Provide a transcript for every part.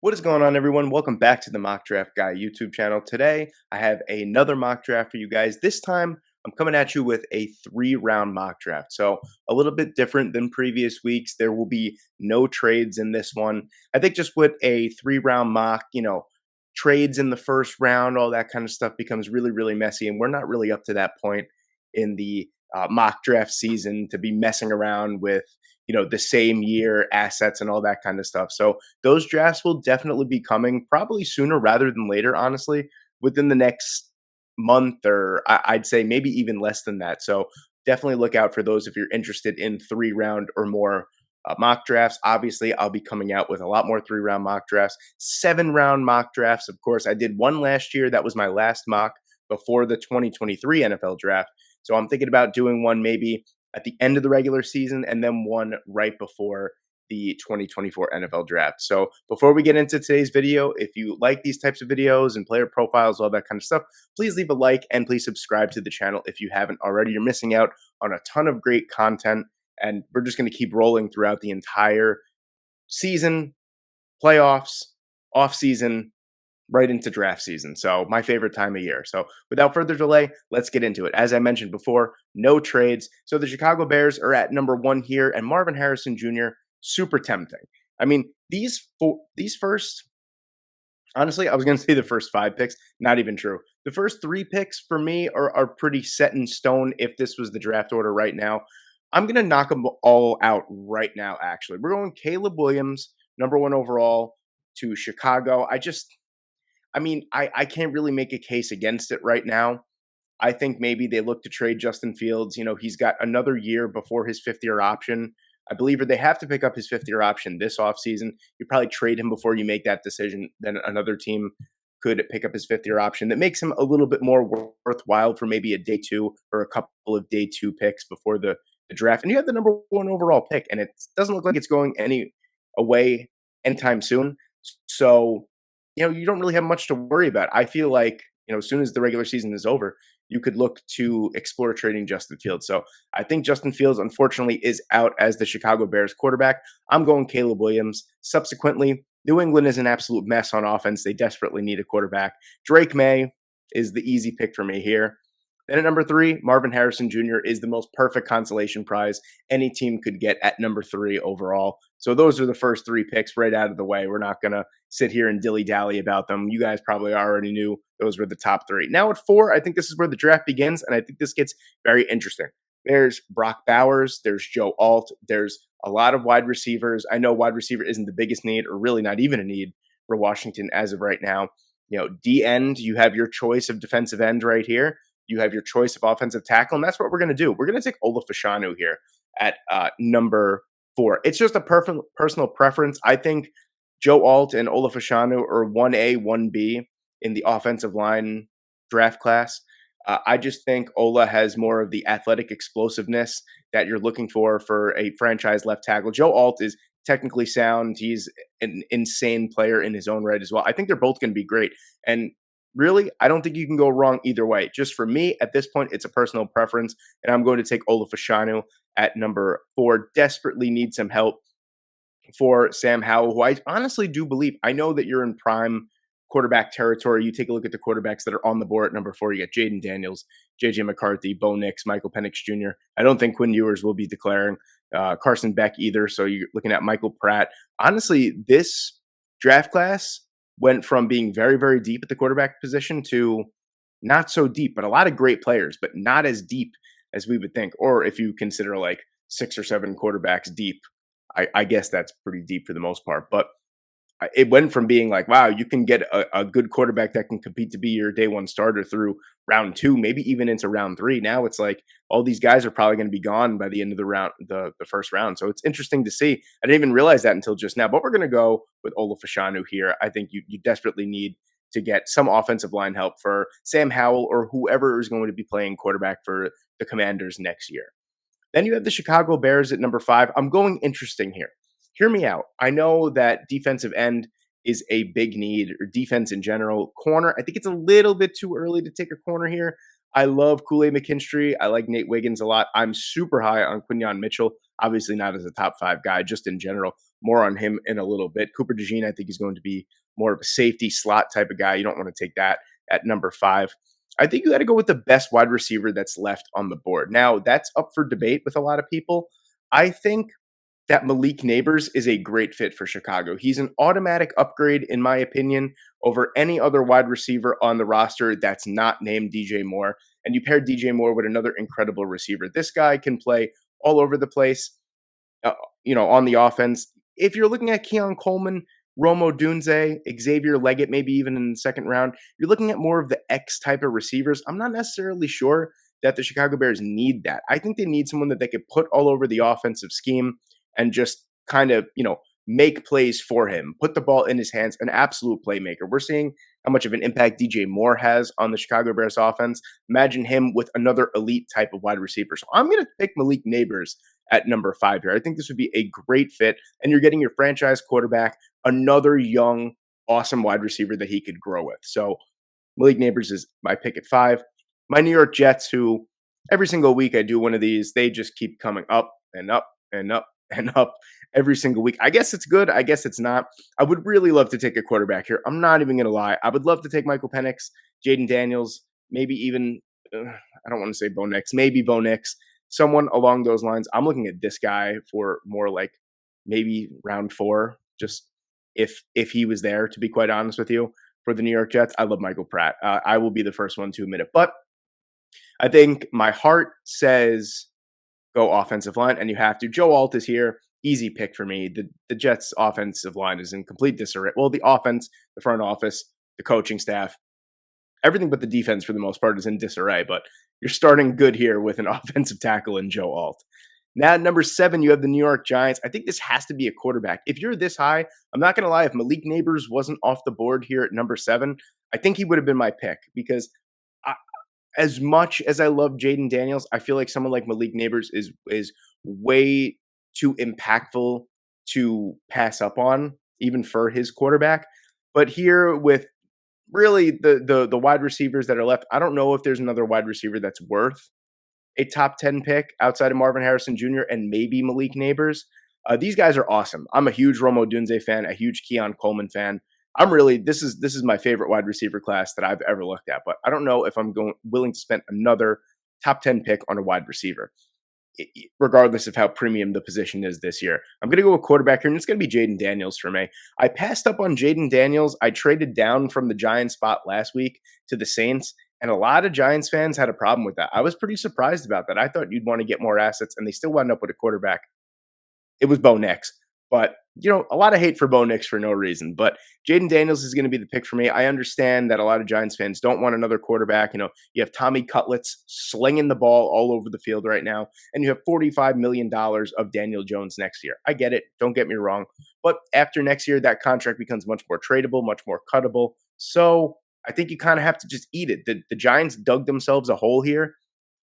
What is going on, everyone? Welcome back to the Mock Draft Guy YouTube channel. Today, I have another mock draft for you guys. This time, I'm coming at you with a 3-round mock draft. So, a little bit different than previous weeks. There will be no trades in this one. I think just with a 3-round mock, trades in the first round, all that kind of stuff becomes really, really messy. And we're not really up to that point in the mock draft season to be messing around with, the same year assets and all that kind of stuff. So, those drafts will definitely be coming probably sooner rather than later, honestly, within the next month, or I'd say maybe even less than that. So definitely look out for those if you're interested in 3-round or more mock drafts. Obviously, I'll be coming out with a lot more 3-round mock drafts, 7-round mock drafts. Of course, I did one last year. That was my last mock before the 2023 NFL draft. So I'm thinking about doing one maybe at the end of the regular season and then one right before the 2024 NFL draft. So before we get into today's video, if you like these types of videos and player profiles, all that kind of stuff, please leave a like and please subscribe to the channel if you haven't already. You're missing out on a ton of great content, and we're just going to keep rolling throughout the entire season, playoffs, off season, right into draft season. So my favorite time of year. So without further delay, let's get into it. As I mentioned before, no trades. So the Chicago Bears are at number 1 here, and Marvin Harrison Jr., super tempting. I mean, these first, honestly, I was going to say the first 5 picks, not even true. The first 3 picks for me are pretty set in stone if this was the draft order right now. I'm going to knock them all out right now, actually. We're going Caleb Williams, number 1 overall, to Chicago. I can't really make a case against it right now. I think maybe they look to trade Justin Fields. He's got another year before his 5th-year option. I believe they have to pick up his 5th-year option this offseason. You probably trade him before you make that decision. Then another team could pick up his 5th-year option. That makes him a little bit more worthwhile for maybe a day 2 or a couple of day 2 picks before the draft. And you have the number 1 overall pick, and it doesn't look like it's going any away anytime soon. So, you don't really have much to worry about. I feel like, as soon as the regular season is over, you could look to explore trading Justin Fields. So I think Justin Fields, unfortunately, is out as the Chicago Bears quarterback. I'm going Caleb Williams. Subsequently, New England is an absolute mess on offense. They desperately need a quarterback. Drake May is the easy pick for me here. Then at number 3, Marvin Harrison Jr. is the most perfect consolation prize any team could get at number 3 overall. So those are the first 3 picks right out of the way. We're not going to sit here and dilly-dally about them. You guys probably already knew those were the top 3. Now at 4, I think this is where the draft begins, and I think this gets very interesting. There's Brock Bowers. There's Joe Alt. There's a lot of wide receivers. I know wide receiver isn't the biggest need, or really not even a need for Washington as of right now. D end, you have your choice of defensive end right here. You have your choice of offensive tackle, and that's what we're going to do. We're going to take Olu Fashanu here at number 4. It's just a personal preference. I think Joe Alt and Olu Fashanu are 1A, 1B in the offensive line draft class. I just think Ola has more of the athletic explosiveness that you're looking for a franchise left tackle. Joe Alt is technically sound. He's an insane player in his own right as well. I think they're both going to be great. And really, I don't think you can go wrong either way. Just for me, at this point, it's a personal preference, and I'm going to take Olu Fashanu at number 4. Desperately need some help for Sam Howell, who I honestly do believe. I know that you're in prime quarterback territory. You take a look at the quarterbacks that are on the board at number 4. You got Jaden Daniels, J.J. McCarthy, Bo Nix, Michael Penix Jr. I don't think Quinn Ewers will be declaring Carson Beck either, so you're looking at Michael Pratt. Honestly, this draft class went from being very, very deep at the quarterback position to not so deep, but a lot of great players, but not as deep as we would think. Or if you consider like 6 or 7 quarterbacks deep, I guess that's pretty deep for the most part. But it went from being like, wow, you can get a good quarterback that can compete to be your day 1 starter through round 2, maybe even into round 3. Now it's like all these guys are probably going to be gone by the end of the first round. So it's interesting to see. I didn't even realize that until just now. But we're going to go with Olu Fashanu here. I think you desperately need to get some offensive line help for Sam Howell or whoever is going to be playing quarterback for the Commanders next year. Then you have the Chicago Bears at number 5. I'm going interesting here. Hear me out. I know that defensive end is a big need, or defense in general. Corner, I think it's a little bit too early to take a corner here. I love Kool-Aid McKinstry. I like Nate Wiggins a lot. I'm super high on Quinyon Mitchell. Obviously not as a top 5 guy, just in general. more on him in a little bit. Cooper DeJean, I think, is going to be more of a safety slot type of guy. You don't want to take that at number 5. I think you got to go with the best wide receiver that's left on the board. Now, that's up for debate with a lot of people. I think that Malik Neighbors is a great fit for Chicago. He's an automatic upgrade, in my opinion, over any other wide receiver on the roster that's not named DJ Moore. And you pair DJ Moore with another incredible receiver. This guy can play all over the place, uh, on the offense. If you're looking at Keon Coleman, Romo Dunze, Xavier Leggett, maybe even in the second round, you're looking at more of the X type of receivers. I'm not necessarily sure that the Chicago Bears need that. I think they need someone that they could put all over the offensive scheme and just kind of, make plays for him, put the ball in his hands, an absolute playmaker. We're seeing how much of an impact DJ Moore has on the Chicago Bears offense. Imagine him with another elite type of wide receiver. So I'm going to pick Malik Neighbors at number 5 here. I think this would be a great fit, and you're getting your franchise quarterback, another young, awesome wide receiver that he could grow with. So Malik Neighbors is my pick at 5. My New York Jets, who every single week I do one of these, they just keep coming up and up and up and up every single week. I guess it's good. I guess it's not. I would really love to take a quarterback here. I'm not even going to lie. I would love to take Michael Penix, Jaden Daniels, maybe even, I don't want to say Bo Nix, maybe Bo Nix, someone along those lines. I'm looking at this guy for more like maybe round 4, just if he was there, to be quite honest with you, for the New York Jets. I love Michael Pratt. I will be the first one to admit it. But I think my heart says go offensive line, and you have to. Joe Alt is here. Easy pick for me. The Jets' offensive line is in complete disarray. Well, the offense, the front office, the coaching staff, everything but the defense for the most part is in disarray. But you're starting good here with an offensive tackle in Joe Alt. Now, at number 7, you have the New York Giants. I think this has to be a quarterback. If you're this high, I'm not going to lie, if Malik Neighbors wasn't off the board here at number 7, I think he would have been my pick because as much as I love Jaden Daniels, I feel like someone like Malik Neighbors is way too impactful to pass up on, even for his quarterback. But here with really the wide receivers that are left, I don't know if there's another wide receiver that's worth a top 10 pick outside of Marvin Harrison Jr. and maybe Malik Neighbors. These guys are awesome. I'm a huge Romo Dunze fan, a huge Keon Coleman fan. This is my favorite wide receiver class that I've ever looked at, but I don't know if I'm willing to spend another top 10 pick on a wide receiver, regardless of how premium the position is this year. I'm going to go with quarterback here, and it's going to be Jaden Daniels for me. I passed up on Jaden Daniels. I traded down from the Giants spot last week to the Saints, and a lot of Giants fans had a problem with that. I was pretty surprised about that. I thought you'd want to get more assets, and they still wound up with a quarterback. It was Bo Nix. But, a lot of hate for Bo Nix for no reason. But Jaden Daniels is going to be the pick for me. I understand that a lot of Giants fans don't want another quarterback. You have Tommy Cutlets slinging the ball all over the field right now, and you have $45 million of Daniel Jones next year. I get it. Don't get me wrong. But after next year, that contract becomes much more tradable, much more cuttable. So I think you kind of have to just eat it. The Giants dug themselves a hole here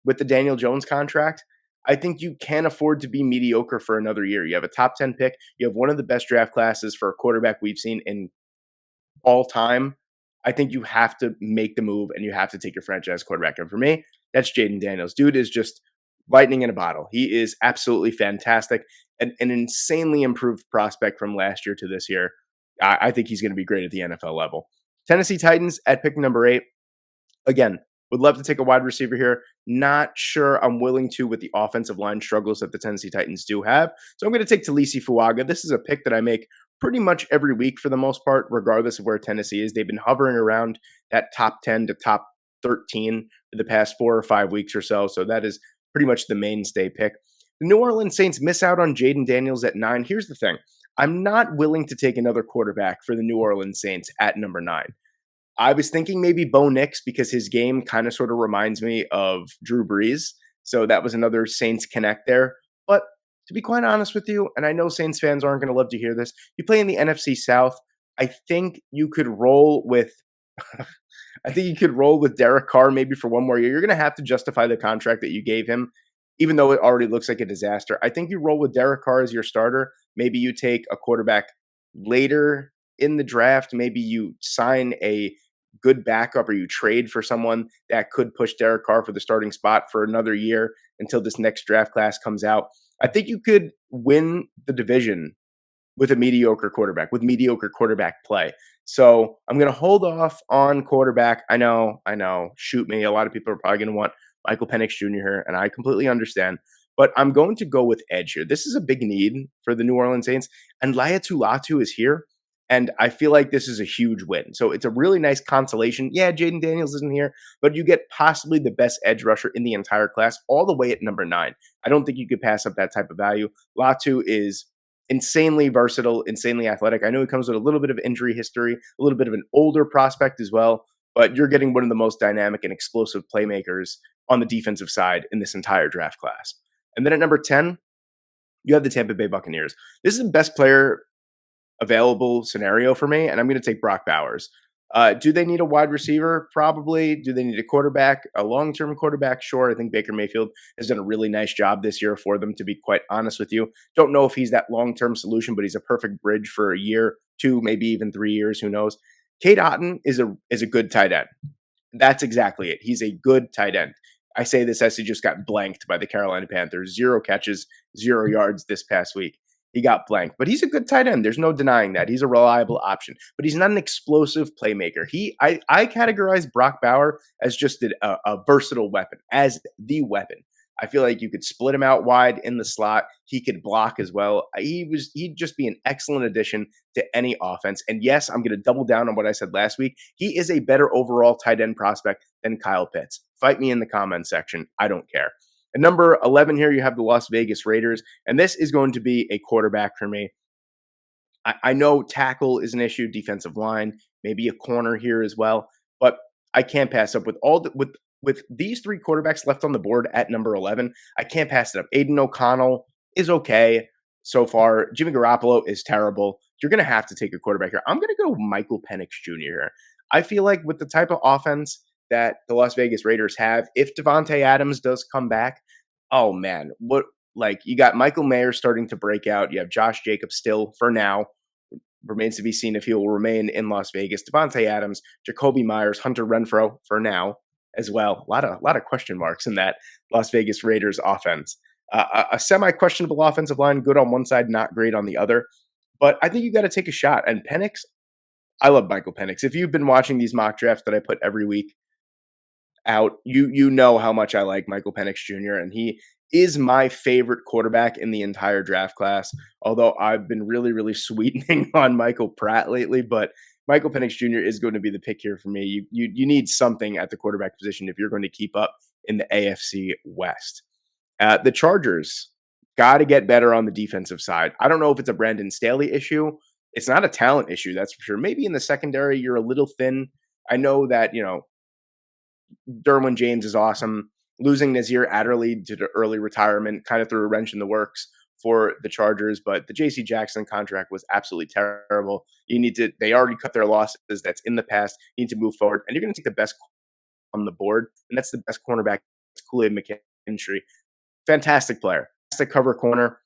with the Daniel Jones contract. I think you can afford to be mediocre for another year. You have a top 10 pick. You have one of the best draft classes for a quarterback we've seen in all time. I think you have to make the move and you have to take your franchise quarterback. And for me, that's Jaden Daniels. Dude is just lightning in a bottle. He is absolutely fantastic. An insanely improved prospect from last year to this year. I think he's going to be great at the NFL level. Tennessee Titans at pick number 8. Again, would love to take a wide receiver here. Not sure I'm willing to with the offensive line struggles that the Tennessee Titans do have. So I'm going to take Talisi Fuaga. This is a pick that I make pretty much every week for the most part, regardless of where Tennessee is. They've been hovering around that top 10 to top 13 for the past 4 or 5 weeks or so. So that is pretty much the mainstay pick. The New Orleans Saints miss out on Jaden Daniels at 9. Here's the thing. I'm not willing to take another quarterback for the New Orleans Saints at number 9. I was thinking maybe Bo Nix because his game kind of sort of reminds me of Drew Brees. So that was another Saints connect there. But to be quite honest with you, and I know Saints fans aren't going to love to hear this, you play in the NFC South. I think you could roll with Derek Carr maybe for one more year. You're going to have to justify the contract that you gave him, even though it already looks like a disaster. I think you roll with Derek Carr as your starter. Maybe you take a quarterback later in the draft. Maybe you sign a good backup or you trade for someone that could push Derek Carr for the starting spot for another year until this next draft class comes out. I think you could win the division with a mediocre quarterback, with mediocre quarterback play. So I'm going to hold off on quarterback. I know, shoot me. A lot of people are probably going to want Michael Penix Jr. here, and I completely understand. But I'm going to go with edge here. This is a big need for the New Orleans Saints, and Laiatu Latu is here, and I feel like this is a huge win. So it's a really nice consolation. Yeah, Jaden Daniels isn't here, but you get possibly the best edge rusher in the entire class, all the way at number 9. I don't think you could pass up that type of value. Latu is insanely versatile, insanely athletic. I know he comes with a little bit of injury history, a little bit of an older prospect as well, but you're getting one of the most dynamic and explosive playmakers on the defensive side in this entire draft class. And then at number 10, you have the Tampa Bay Buccaneers. This is the best player available scenario for me, and I'm going to take Brock Bowers. Do they need a wide receiver? Probably. Do they need a quarterback? A long-term quarterback? Sure. I think Baker Mayfield has done a really nice job this year for them, to be quite honest with you. Don't know if he's that long-term solution, but he's a perfect bridge for a year, 2, maybe even 3 years. Who knows? Cade Otton is a good tight end. That's exactly it. He's a good tight end. I say this as he just got blanked by the Carolina Panthers. 0 catches, 0 yards this past week. He got blanked, but he's a good tight end. There's no denying that. He's a reliable option, but he's not an explosive playmaker. I categorize Brock Bauer as just a versatile weapon, as the weapon. I feel like you could split him out wide in the slot. He could block as well. He'd just be an excellent addition to any offense. And yes, I'm going to double down on what I said last week. He is a better overall tight end prospect than Kyle Pitts. Fight me in the comments section. I don't care. At number 11 here, you have the Las Vegas Raiders, and this is going to be a quarterback for me. I know tackle is an issue, defensive line, maybe a corner here as well, but I can't pass up with these 3 quarterbacks left on the board at number 11. I can't pass it up. Aiden O'Connell is okay so far. Jimmy Garoppolo is terrible. You're going to have to take a quarterback here. I'm going to go Michael Penix Jr. here. I feel like with the type of offense that the Las Vegas Raiders have, if Devontae Adams does come back, oh man, you got Michael Mayer starting to break out. You have Josh Jacobs still for now. Remains to be seen if he will remain in Las Vegas. Devontae Adams, Jacoby Myers, Hunter Renfrow for now as well. A lot of question marks in that Las Vegas Raiders offense. A semi-questionable offensive line, good on one side, not great on the other. But I think you got to take a shot. And Penix, I love Michael Penix. If you've been watching these mock drafts that I put every week out, you know how much I like Michael Penix Jr., and he is my favorite quarterback in the entire draft class, although I've been really, really sweetening on Michael Pratt lately, but Michael Penix Jr. is going to be the pick here for me. You need something at the quarterback position if you're going to keep up in the AFC West. The Chargers got to get better on the defensive side. I don't know if it's a Brandon Staley issue. It's not a talent issue, that's for sure. Maybe in the secondary, you're a little thin. I know that, Derwin James is awesome. Losing Nazir Adderley to early retirement kind of threw a wrench in the works for the Chargers, but the J.C. Jackson contract was absolutely terrible. They already cut their losses. That's in the past. You need to move forward, and you're going to take the best on the board, and that's the best cornerback, Kool-Aid McKinstry. Fantastic player. Fantastic cover corner.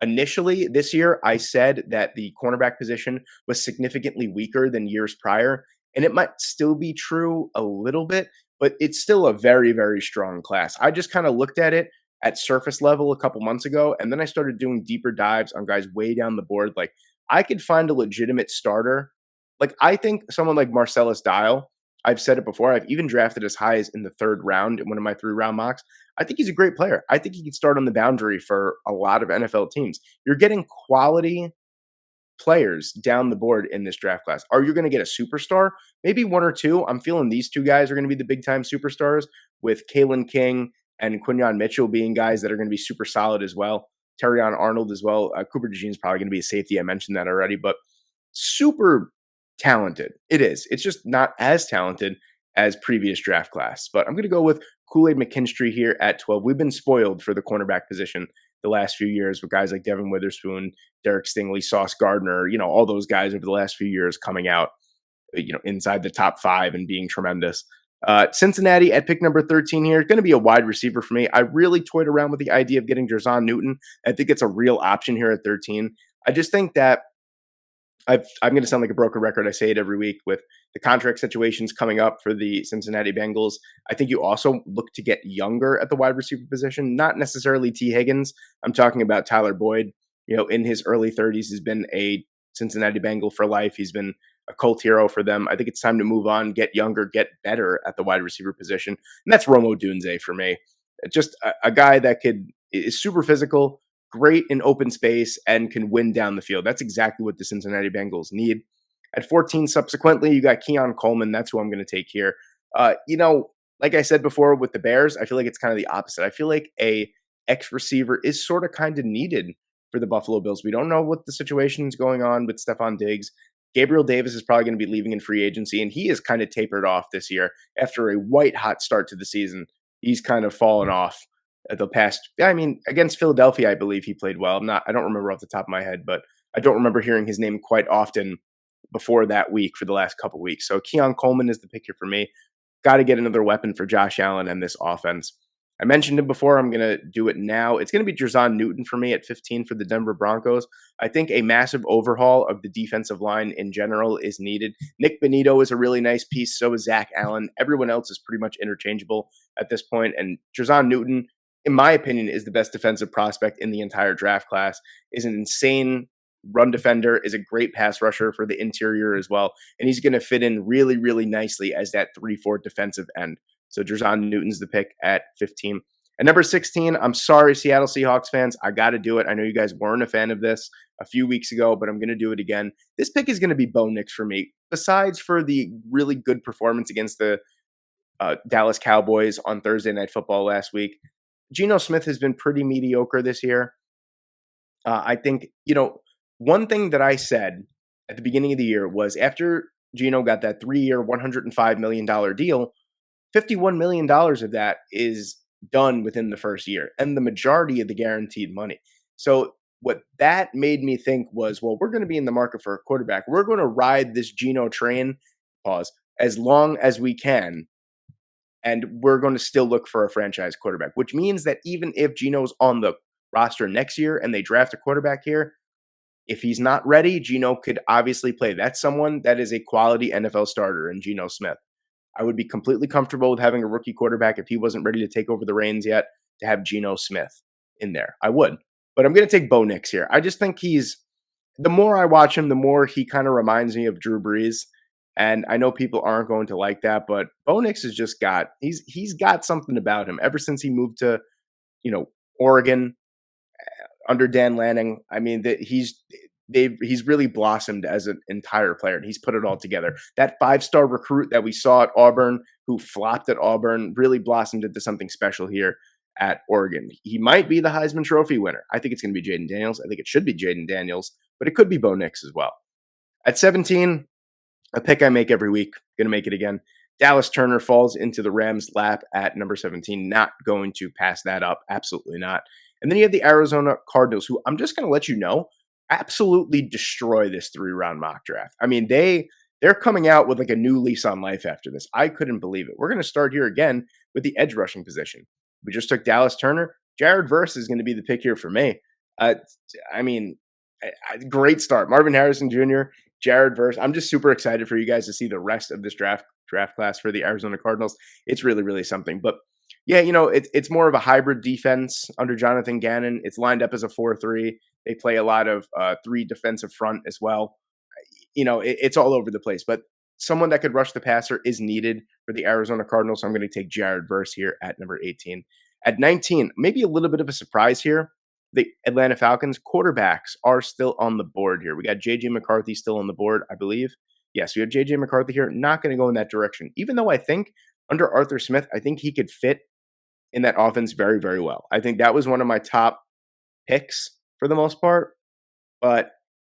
Initially this year, I said that the cornerback position was significantly weaker than years prior, and it might still be true a little bit, but it's still a very, very strong class. I just kind of looked at it at surface level a couple months ago, and then I started doing deeper dives on guys way down the board. Like, I could find a legitimate starter. Like, I think someone like Marcellus Dial, I've said it before, I've even drafted as high as in the 3rd round in one of my 3-round mocks. I think he's a great player. I think he could start on the boundary for a lot of NFL teams. You're getting quality players down the board in this draft class. Are you going to get a superstar? Maybe 1 or 2. I'm feeling these 2 guys are going to be the big-time superstars, with Kalen King and Quinyon Mitchell being guys that are going to be super solid as well. Terrion Arnold as well. Cooper DeJean's probably going to be a safety. I mentioned that already, but super talented. It is. It's just not as talented as previous draft class. But I'm going to go with Kool-Aid McKinstry here at 12. We've been spoiled for the cornerback position the last few years with guys like Devin Witherspoon, Derek Stingley, Sauce Gardner, all those guys over the last few years coming out, inside the top 5 and being tremendous. Cincinnati at pick number 13 here, going to be a wide receiver for me. I really toyed around with the idea of getting Jerzon Newton. I think it's a real option here at 13. I just think that I'm going to sound like a broken record. I say it every week with the contract situations coming up for the Cincinnati Bengals. I think you also look to get younger at the wide receiver position, not necessarily T. Higgins. I'm talking about Tyler Boyd. in his early 30s, he's been a Cincinnati Bengal for life. He's been a cult hero for them. I think it's time to move on, get younger, get better at the wide receiver position. And that's Rome Odunze for me. Just a guy that is super physical, great in open space, and can win down the field. That's exactly what the Cincinnati Bengals need. At 14, subsequently, you got Keon Coleman. That's who I'm going to take here. Like I said before with the Bears, I feel like it's kind of the opposite. I feel like a X receiver is sort of kind of needed for the Buffalo Bills. We don't know what the situation is going on with Stephon Diggs. Gabriel Davis is probably going to be leaving in free agency, and he has kind of tapered off this year after a white hot start to the season. He's kind of fallen off at the past. I mean, against Philadelphia, I believe he played well. I don't remember off the top of my head, but I don't remember hearing his name quite often before that week for the last couple weeks. So Keon Coleman is the pick here for me. Got to get another weapon for Josh Allen and this offense. I mentioned it before. I'm going to do it now. It's going to be Jerzon Newton for me at 15 for the Denver Broncos. I think a massive overhaul of the defensive line in general is needed. Nick Benito is a really nice piece. So is Zach Allen. Everyone else is pretty much interchangeable at this point. And Jerzon Newton, in my opinion, is the best defensive prospect in the entire draft class. Is an insane run defender, is a great pass rusher for the interior as well. And he's going to fit in really, really nicely as that 3-4 defensive end. So Jerzon Newton's the pick at 15. At number 16, I'm sorry, Seattle Seahawks fans. I got to do it. I know you guys weren't a fan of this a few weeks ago, but I'm going to do it again. This pick is going to be Bo Nix for me. Besides for the really good performance against the Dallas Cowboys on Thursday Night Football last week, Geno Smith has been pretty mediocre this year. I think, one thing that I said at the beginning of the year was after Geno got that 3-year, $105 million deal, $51 million of that is done within the first year, and the majority of the guaranteed money. So what that made me think was, well, we're going to be in the market for a quarterback. We're going to ride this Geno train, as long as we can, and we're going to still look for a franchise quarterback, which means that even if Geno's on the roster next year and they draft a quarterback here, if he's not ready, Geno could obviously play. That's someone that is a quality NFL starter in Geno Smith. I would be completely comfortable with having a rookie quarterback if he wasn't ready to take over the reins yet, to have Geno Smith in there. I would. But I'm going to take Bo Nix here. I just think the more I watch him, the more he kind of reminds me of Drew Brees. And I know people aren't going to like that, but Bo Nix has just he's got something about him ever since he moved to, Oregon under Dan Lanning. I mean, he's really blossomed as an entire player, and he's put it all together. That 5-star recruit that we saw at Auburn, who flopped at Auburn, really blossomed into something special here at Oregon. He might be the Heisman Trophy winner. I think it's going to be Jaden Daniels. I think it should be Jaden Daniels, but it could be Bo Nix as well. At 17, a pick I make every week. Going to make it again. Dallas Turner falls into the Rams' lap at number 17. Not going to pass that up. Absolutely not. And then you have the Arizona Cardinals, who I'm just going to let you know, absolutely destroy this 3-round mock draft. I mean, they're coming out with like a new lease on life after this. I couldn't believe it. We're going to start here again with the edge rushing position. We just took Dallas Turner. Jared Verse is going to be the pick here for me. Great start. Marvin Harrison Jr., Jared Verse. I'm just super excited for you guys to see the rest of this draft class for the Arizona Cardinals. It's really, really something. But yeah, it's more of a hybrid defense under Jonathan Gannon. It's lined up as a 4-3. They play a lot of 3 defensive front as well. It's all over the place. But someone that could rush the passer is needed for the Arizona Cardinals. So I'm going to take Jared Verse here at number 18. At 19, maybe a little bit of a surprise here. The Atlanta Falcons quarterbacks are still on the board here. We got J.J. McCarthy still on the board, I believe. Yes, we have J.J. McCarthy here. Not going to go in that direction. Even though I think under Arthur Smith, I think he could fit in that offense very, very well. I think that was one of my top picks for the most part, but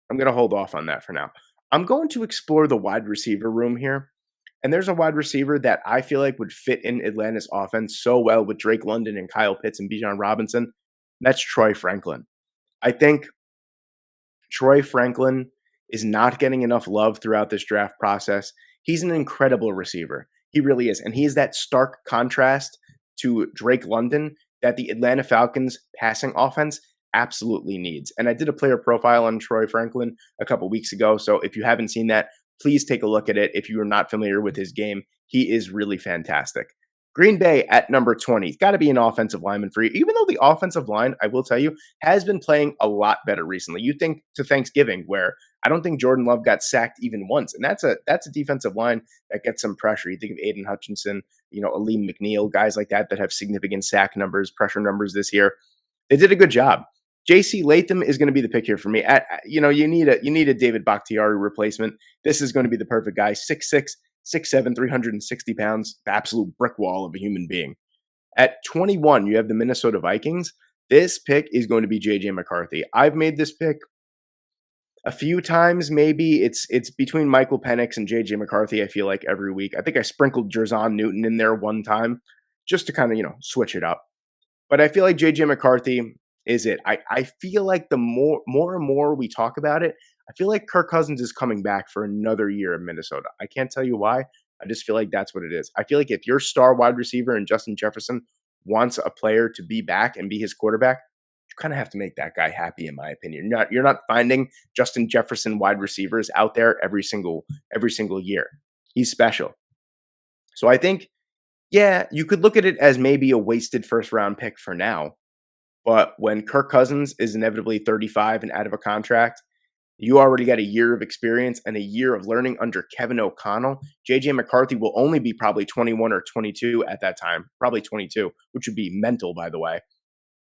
I'm going to hold off on that for now. I'm going to explore the wide receiver room here. And there's a wide receiver that I feel like would fit in Atlanta's offense so well with Drake London and Kyle Pitts and Bijan Robinson. That's Troy Franklin. I think Troy Franklin is not getting enough love throughout this draft process. He's an incredible receiver. He really is. And he is that stark contrast to Drake London that the Atlanta Falcons passing offense absolutely needs. And I did a player profile on Troy Franklin a couple weeks ago. So if you haven't seen that, please take a look at it. If you are not familiar with his game, he is really fantastic. Green Bay at number 20. It's got to be an offensive lineman for you. Even though the offensive line, I will tell you, has been playing a lot better recently. You think to Thanksgiving, where I don't think Jordan Love got sacked even once, and that's a defensive line that gets some pressure. You think of Aiden Hutchinson, Aleem McNeil, guys like that that have significant sack numbers, pressure numbers this year. They did a good job. J.C. Latham is going to be the pick here for me. You need a David Bakhtiari replacement. This is going to be the perfect guy. 6'6", 6'7", 360 pounds, the absolute brick wall of a human being. At 21, you have the Minnesota Vikings. This pick is going to be J.J. McCarthy. I've made this pick a few times, maybe. It's between Michael Penix and J.J. McCarthy, I feel like, every week. I think I sprinkled Jerzon Newton in there one time just to kind of, switch it up. But I feel like J.J. McCarthy is it. I feel like the more and more we talk about it, I feel like Kirk Cousins is coming back for another year in Minnesota. I can't tell you why. I just feel like that's what it is. I feel like if your star wide receiver and Justin Jefferson wants a player to be back and be his quarterback, you kind of have to make that guy happy, in my opinion. You're not finding Justin Jefferson wide receivers out there every single year. He's special. So I think, yeah, you could look at it as maybe a wasted first round pick for now. But when Kirk Cousins is inevitably 35 and out of a contract, you already got a year of experience and a year of learning under Kevin O'Connell. JJ McCarthy will only be probably 21 or 22 at that time, probably 22, which would be mental, by the way.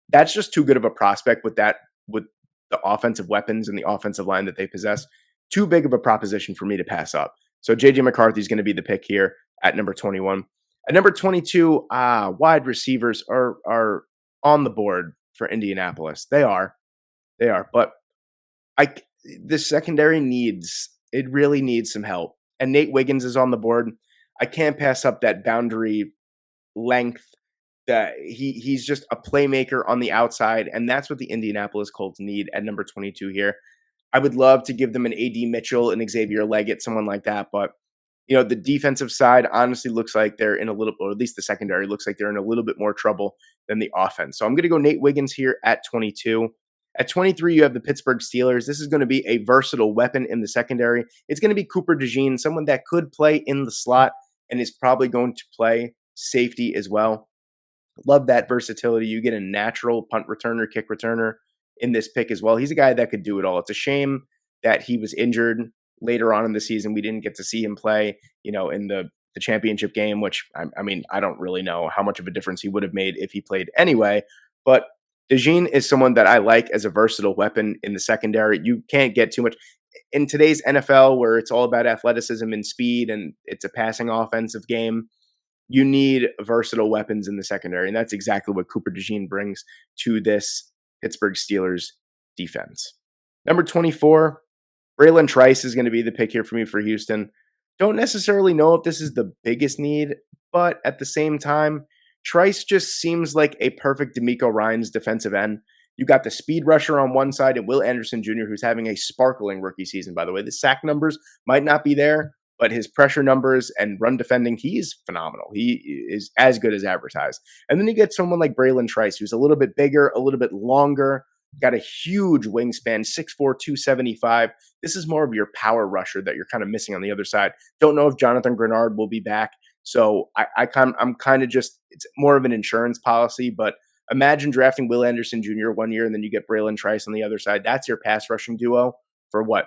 That's just too good of a prospect with the offensive weapons and the offensive line that they possess. Too big of a proposition for me to pass up. So JJ McCarthy is going to be the pick here at number 21. At number 22, wide receivers are on the board for Indianapolis. They are. But I the secondary really needs some help. And Nate Wiggins is on the board. I can't pass up that boundary length. That he's just a playmaker on the outside, and that's what the Indianapolis Colts need at number 22 here. I would love to give them an AD Mitchell and Xavier Leggett, someone like that, but the defensive side honestly looks like they're in a little, or at least the secondary looks like they're in a little bit more trouble than the offense. So I'm going to go Nate Wiggins here at 22. At 23, you have the Pittsburgh Steelers. This is going to be a versatile weapon in the secondary. It's going to be Cooper DeJean, someone that could play in the slot and is probably going to play safety as well. Love that versatility. You get a natural punt returner, kick returner in this pick as well. He's a guy that could do it all. It's a shame that he was injured later on in the season. We didn't get to see him play, in the championship game, which I don't really know how much of a difference he would have made if he played anyway. But DeJean is someone that I like as a versatile weapon in the secondary. You can't get too much in today's NFL where it's all about athleticism and speed and it's a passing offensive game. You need versatile weapons in the secondary, and that's exactly what Cooper DeJean brings to this Pittsburgh Steelers defense. Number 24, Braylon Trice is going to be the pick here for me for Houston. Don't necessarily know if this is the biggest need, but at the same time, Trice just seems like a perfect D'Amico Ryans defensive end. You got the speed rusher on one side and Will Anderson Jr., who's having a sparkling rookie season, by the way. The sack numbers might not be there, but his pressure numbers and run defending, he is phenomenal. He is as good as advertised. And then you get someone like Braylon Trice, who's a little bit bigger, a little bit longer, got a huge wingspan, 6'4", 275. This is more of your power rusher that you're kind of missing on the other side. Don't know if Jonathan Grenard will be back. So I'm kind of just, it's more of an insurance policy, but imagine drafting Will Anderson Jr. one year and then you get Braylon Trice on the other side. That's your pass rushing duo for what?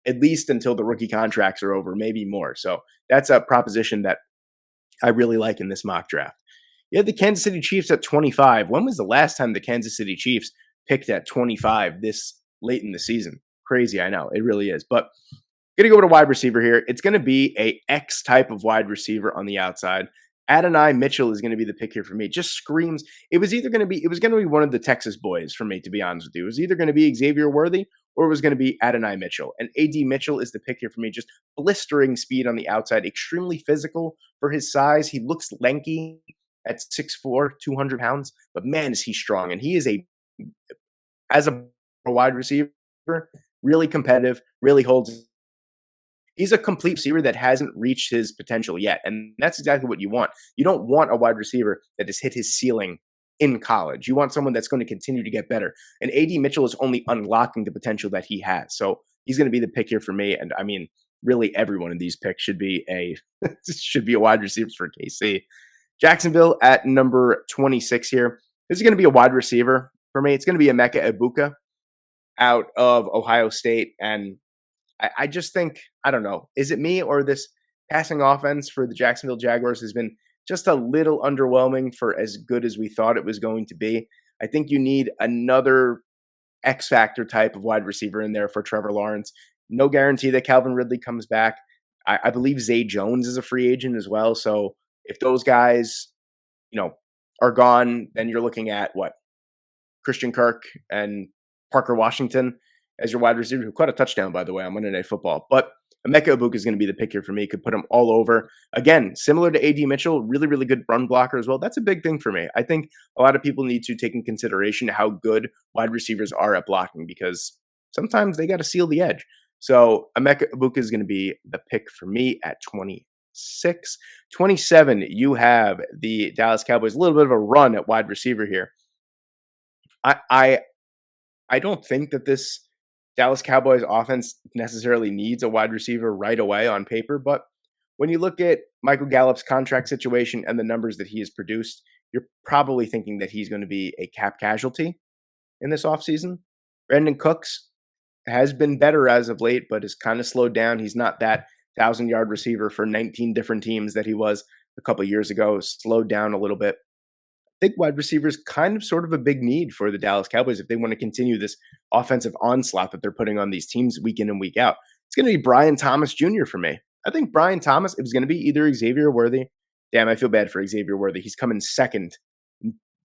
At least until the rookie contracts are over, maybe more. So that's a proposition that I really like in this mock draft. You have the Kansas City Chiefs at 25. When was the last time the Kansas City Chiefs picked at 25 this late in the season? Crazy, I know. It really is. But going to go with a wide receiver here. It's going to be a X type of wide receiver on the outside. Adonai Mitchell is going to be the pick here for me. It just screams. It was going to be one of the Texas boys for me, to be honest with you. It was either going to be Xavier Worthy or it was going to be Adonai Mitchell. And AD Mitchell is the pick here for me. Just blistering speed on the outside, extremely physical for his size. He looks lanky at 6'4", 200 pounds, but man, is he strong. And he is as a wide receiver, really competitive, really holds. He's a complete receiver that hasn't reached his potential yet. And that's exactly what you want. You don't want a wide receiver that has hit his ceiling in college. You want someone that's going to continue to get better. And AD Mitchell is only unlocking the potential that he has. So he's going to be the pick here for me. And I mean, really every one of these picks should be a wide receiver for KC. Jacksonville at number 26 here. This is going to be a wide receiver for me. It's going to be Emeka Ibuka out of Ohio State. And I just think, I don't know, is it me or this passing offense for the Jacksonville Jaguars has been just a little underwhelming for as good as we thought it was going to be? I think you need another X factor type of wide receiver in there for Trevor Lawrence. No guarantee that Calvin Ridley comes back. I believe Zay Jones is a free agent as well. So if those guys, you know, are gone, then you're looking at what? Christian Kirk and Parker Washington as your wide receiver, who caught a touchdown, by the way, on Monday Night Football. But Emeka Ibuka is going to be the pick here for me. Could put him all over. Again, similar to A.D. Mitchell, really, really good run blocker as well. That's a big thing for me. I think a lot of people need to take in consideration how good wide receivers are at blocking because sometimes they got to seal the edge. So Emeka Ibuka is going to be the pick for me at 26. 27, you have the Dallas Cowboys. A little bit of a run at wide receiver here. I don't think that this Dallas Cowboys offense necessarily needs a wide receiver right away on paper, but when you look at Michael Gallup's contract situation and the numbers that he has produced, you're probably thinking that he's going to be a cap casualty in this offseason. Brandon Cooks has been better as of late, but has kind of slowed down. He's not that 1,000-yard receiver for 19 different teams that he was a couple of years ago. Slowed down a little bit. I think wide receiver is kind of sort of a big need for the Dallas Cowboys if they want to continue this offensive onslaught that they're putting on these teams week in and week out. It's going to be Brian Thomas Jr. for me. I think Brian Thomas, it was going to be either Xavier Worthy. Damn, I feel bad for Xavier Worthy. He's coming second,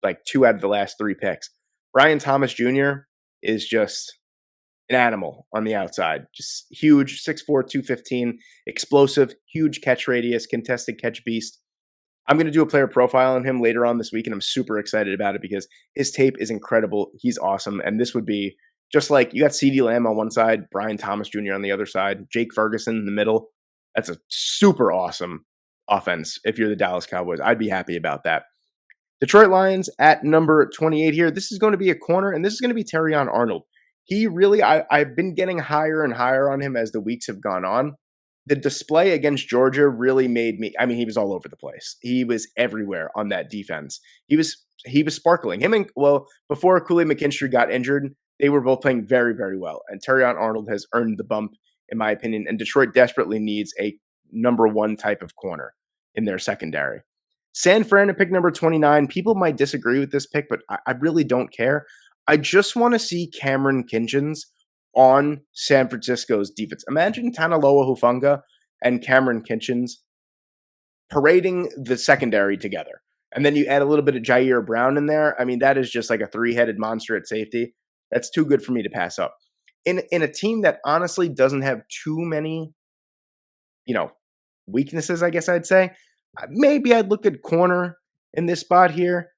like 2 out of the last 3 picks. Brian Thomas Jr. is just an animal on the outside. Just huge, 6'4", 215, explosive, huge catch radius, contested catch beast. I'm going to do a player profile on him later on this week, and I'm super excited about it because his tape is incredible. He's awesome. And this would be just like you got CeeDee Lamb on one side, Brian Thomas Jr. on the other side, Jake Ferguson in the middle. That's a super awesome offense if you're the Dallas Cowboys. I'd be happy about that. Detroit Lions at number 28 here. This is going to be a corner, and this is going to be Terrion Arnold. He really, I've been getting higher and higher on him as the weeks have gone on. The display against Georgia really made me, I mean, he was all over the place. He was everywhere on that defense. He was sparkling. Before Kool-Aid McKinstry got injured, they were both playing very, very well. And Terrion Arnold has earned the bump, in my opinion. And Detroit desperately needs a number 1 type of corner in their secondary. San Fran at pick number 29. People might disagree with this pick, but I really don't care. I just want to see Cameron Kinchens on San Francisco's defense. Imagine Tanaloa Hufanga and Cameron Kinchens parading the secondary together. And then you add a little bit of Jair Brown in there. I mean, that is just like a 3-headed monster at safety. That's too good for me to pass up. In a team that honestly doesn't have too many, weaknesses, I guess I'd say, maybe I'd look at corner in this spot here.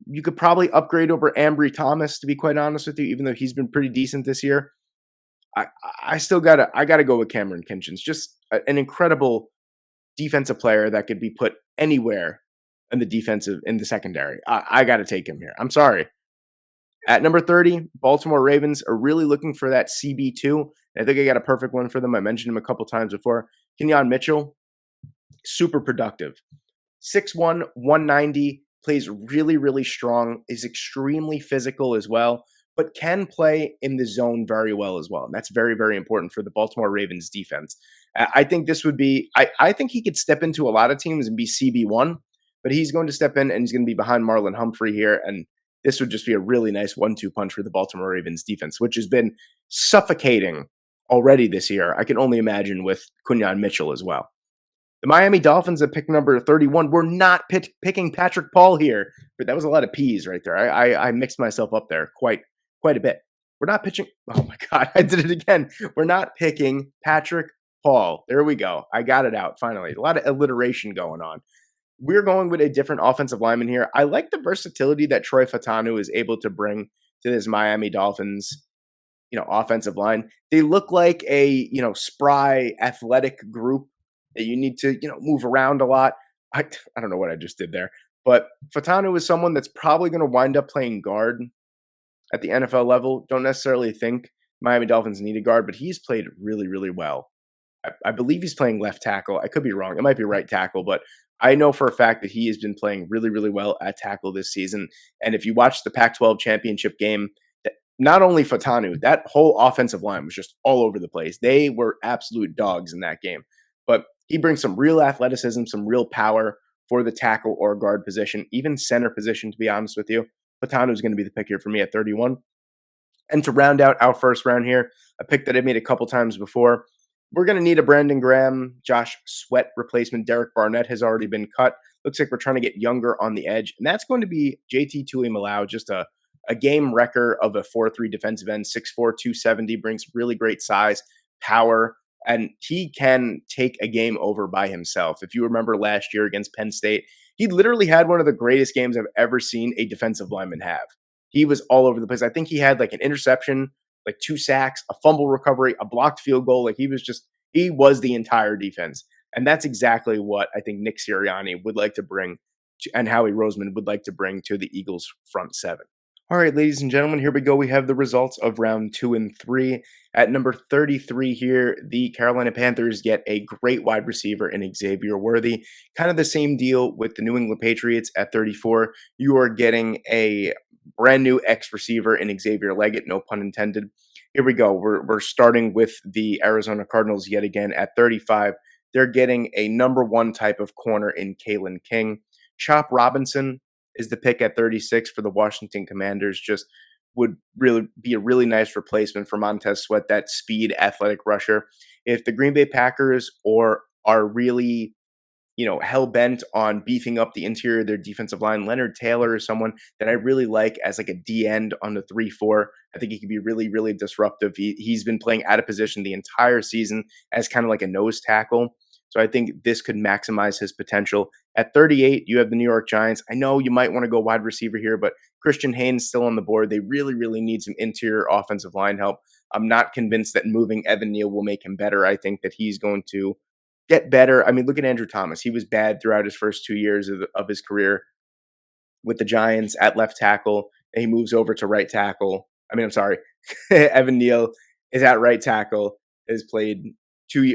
You could probably upgrade over Ambry Thomas, to be quite honest with you, even though he's been pretty decent this year. I still gotta go with Cameron Kinchens. Just an incredible defensive player that could be put anywhere in the secondary. I gotta take him here. I'm sorry. At number 30, Baltimore Ravens are really looking for that CB2. I think I got a perfect one for them. I mentioned him a couple times before. Kenyon Mitchell, super productive. 6'1", 190, plays really, really strong, is extremely physical as well, but can play in the zone very well as well. And that's very, very important for the Baltimore Ravens defense. I think this would be, I think he could step into a lot of teams and be CB1, but he's going to step in and he's going to be behind Marlon Humphrey here. And this would just be a really nice 1-2 punch for the Baltimore Ravens defense, which has been suffocating already this year. I can only imagine with Kenyon Mitchell as well. The Miami Dolphins at pick number 31. We're not picking Patrick Paul here, but that was a lot of P's right there. I mixed myself up there quite a bit. We're not pitching. Oh my God, I did it again. We're not picking Patrick Paul. There we go. I got it out finally. A lot of alliteration going on. We're going with a different offensive lineman here. I like the versatility that Troy Fautanu is able to bring to this Miami Dolphins, offensive line. They look like a, spry, athletic group that you need to, move around a lot. I don't know what I just did there, but Fautanu is someone that's probably going to wind up playing guard at the NFL level. Don't necessarily think Miami Dolphins need a guard, but he's played really, really well I believe he's playing left tackle. I could be wrong. It might be right tackle, but I know for a fact that he has been playing really, really well at tackle this season. And if you watch the Pac-12 championship game, not only Fatanu, that whole offensive line was just all over the place. They were absolute dogs in that game. But he brings some real athleticism, some real power for the tackle or guard position, even center position, to be honest with you. Fatanu is going to be the pick here for me at 31. And to round out our first round here, a pick that I made a couple times before, we're going to need a Brandon Graham, Josh Sweat replacement. Derek Barnett has already been cut. Looks like we're trying to get younger on the edge. And that's going to be JT Tuimoloau, just a game wrecker of a 4-3 defensive end, 6'4", 270, brings really great size, power, and he can take a game over by himself. If you remember last year against Penn State, he literally had one of the greatest games I've ever seen a defensive lineman have. He was all over the place. I think he had like an interception, like 2 sacks, a fumble recovery, a blocked field goal. Like he was the entire defense. And that's exactly what I think Nick Sirianni would like to bring and Howie Roseman would like to bring to the Eagles front seven. All right, ladies and gentlemen, here we go. We have the results of round 2 and 3. At number 33 here, the Carolina Panthers get a great wide receiver in Xavier Worthy. Kind of the same deal with the New England Patriots at 34. You are getting a brand new X receiver in Xavier Leggett, no pun intended. Here we go. We're starting with the Arizona Cardinals yet again at 35. They're getting a number 1 type of corner in Kalen King. Chop Robinson is the pick at 36 for the Washington Commanders. Just would really be a really nice replacement for Montez Sweat, that speed athletic rusher. If the Green Bay Packers are really, hell bent on beefing up the interior of their defensive line, Leonard Taylor is someone that I really like as like a D end on the 3-4. I think he could be really, really disruptive. He's been playing out of position the entire season as kind of like a nose tackle. So I think this could maximize his potential. At 38, you have the New York Giants. I know you might want to go wide receiver here, but Christian Haynes still on the board. They really, really need some interior offensive line help. I'm not convinced that moving Evan Neal will make him better. I think that he's going to get better. I mean, look at Andrew Thomas. He was bad throughout his first 2 years of his career with the Giants at left tackle. And he moves over to right tackle. I'm sorry. Evan Neal is at right tackle, has played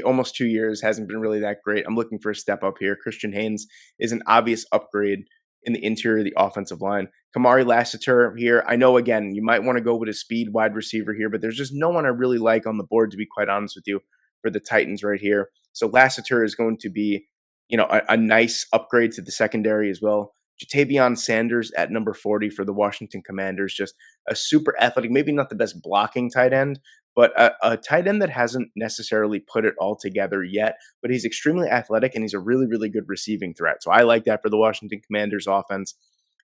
almost 2 years, hasn't been really that great. I'm looking for a step up here. Christian Haynes is an obvious upgrade in the interior of the offensive line. Kamari Lassiter here. I know, again, you might want to go with a speed wide receiver here, but there's just no one I really like on the board, to be quite honest with you, for the Titans right here. So Lassiter is going to be, a nice upgrade to the secondary as well. Jatavion Sanders at number 40 for the Washington Commanders, just a super athletic, maybe not the best blocking tight end, but a tight end that hasn't necessarily put it all together yet, but he's extremely athletic and he's a really, really good receiving threat. So I like that for the Washington Commanders offense.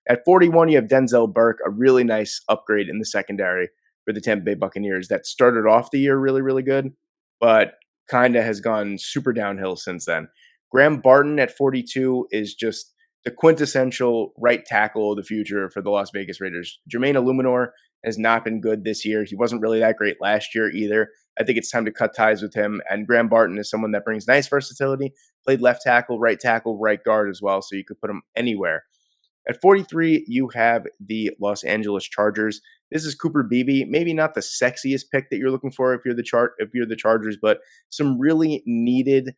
At 41, you have Denzel Burke, a really nice upgrade in the secondary for the Tampa Bay Buccaneers that started off the year really, really good, but kind of has gone super downhill since then. Graham Barton at 42 is just the quintessential right tackle of the future for the Las Vegas Raiders. Jermaine Illuminor has not been good this year. He wasn't really that great last year either. I think it's time to cut ties with him. And Graham Barton is someone that brings nice versatility, played left tackle, right guard as well, so you could put him anywhere. At 43, you have the Los Angeles Chargers. This is Cooper Beebe. Maybe not the sexiest pick that you're looking for if you're the Chargers, but some really needed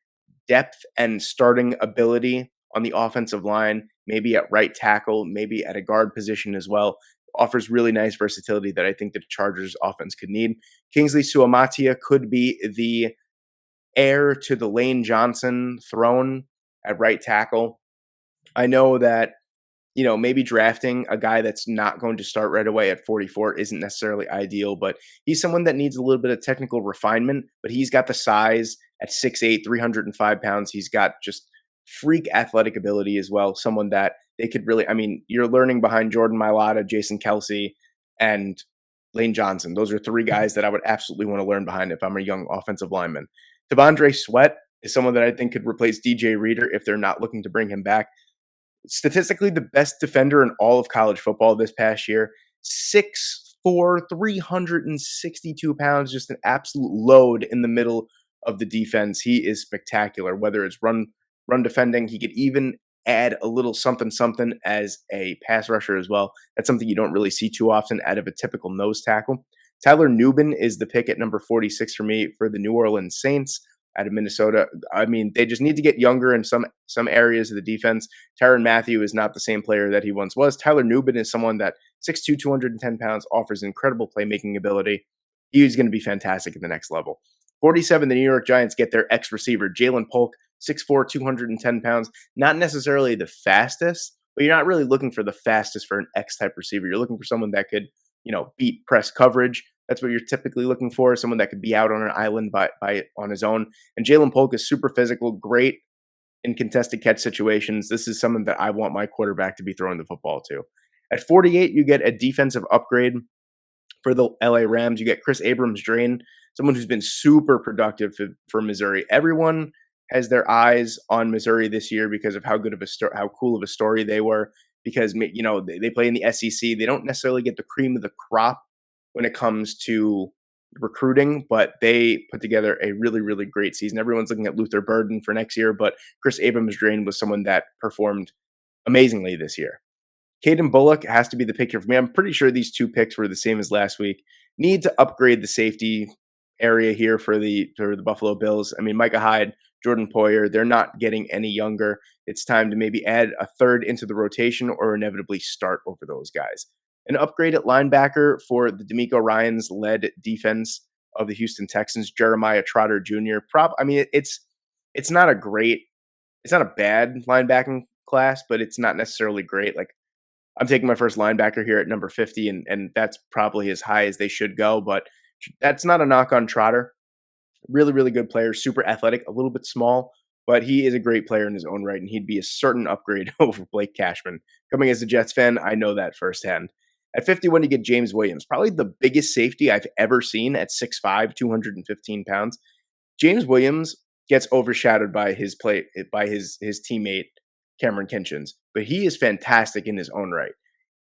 depth and starting ability on the offensive line, maybe at right tackle, maybe at a guard position as well. Offers really nice versatility that I think the Chargers offense could need. Kingsley Suamatia could be the heir to the Lane Johnson throne at right tackle. I know that, maybe drafting a guy that's not going to start right away at 44 isn't necessarily ideal, but he's someone that needs a little bit of technical refinement, but he's got the size at 6'8", 305 pounds. He's got just freak athletic ability as well. Someone that they could really, you're learning behind Jordan Mailata, Jason Kelsey, and Lane Johnson. Those are 3 guys that I would absolutely want to learn behind if I'm a young offensive lineman. T'Vondre Sweat is someone that I think could replace DJ Reader if they're not looking to bring him back. Statistically, the best defender in all of college football this past year. 6'4", 362 pounds, just an absolute load in the middle of the defense. He is spectacular, whether it's run defending. He could even add a little something as a pass rusher as well. That's something you don't really see too often out of a typical nose tackle. Tyler Nubin is the pick at number 46 for me for the New Orleans Saints. out of Minnesota. I mean, they just need to get younger in some areas of the defense. Tyrann Mathieu is not the same player that he once was. Tyler Nubin is someone that 6'2", 210 pounds, offers incredible playmaking ability. He's going to be fantastic at the next level. 47, the New York Giants get their ex-receiver, Jalen Polk, 6'4", 210 pounds. Not necessarily the fastest, but you're not really looking for the fastest for an X-type receiver. You're looking for someone that could, beat press coverage. That's what you're typically looking for, someone that could be out on an island by on his own. And Jalen Polk is super physical, great in contested catch situations. This is someone that I want my quarterback to be throwing the football to. At 48, you get a defensive upgrade for the LA Rams. You get Chris Abrams-Draine, someone who's been super productive for Missouri. Everyone has their eyes on Missouri this year because of how cool of a story they were. Because they play in the SEC. They don't necessarily get the cream of the crop when it comes to recruiting, but they put together a really, really great season. Everyone's looking at Luther Burden for next year, but Chris Abrams-Draine was someone that performed amazingly this year. Caden Bullock has to be the pick here for me. I'm pretty sure these two picks were the same as last week. Need to upgrade the safety area here for the Buffalo Bills. I mean, Micah Hyde, Jordan Poyer, they're not getting any younger. It's time to maybe add a third into the rotation or inevitably start over those guys. An upgrade at linebacker for the DeMeco Ryans-led defense of the Houston Texans, Jeremiah Trotter Jr. It's not a bad linebacking class, but it's not necessarily great. Like, I'm taking my first linebacker here at number 50, and that's probably as high as they should go, but that's not a knock on Trotter. Really, really good player, super athletic, a little bit small, but he is a great player in his own right, and he'd be a certain upgrade over Blake Cashman. Coming as a Jets fan, I know that firsthand. At 51, you get James Williams, probably the biggest safety I've ever seen at 6'5", 215 pounds. James Williams gets overshadowed by his teammate, Cameron Kinchens, but he is fantastic in his own right.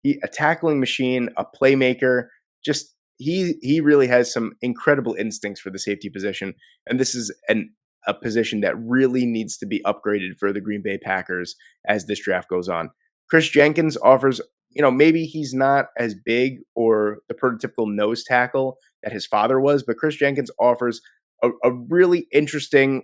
A tackling machine, a playmaker, just he really has some incredible instincts for the safety position, and this is a position that really needs to be upgraded for the Green Bay Packers as this draft goes on. Chris Jenkins offers, maybe he's not as big or the prototypical nose tackle that his father was, but Chris Jenkins offers a really interesting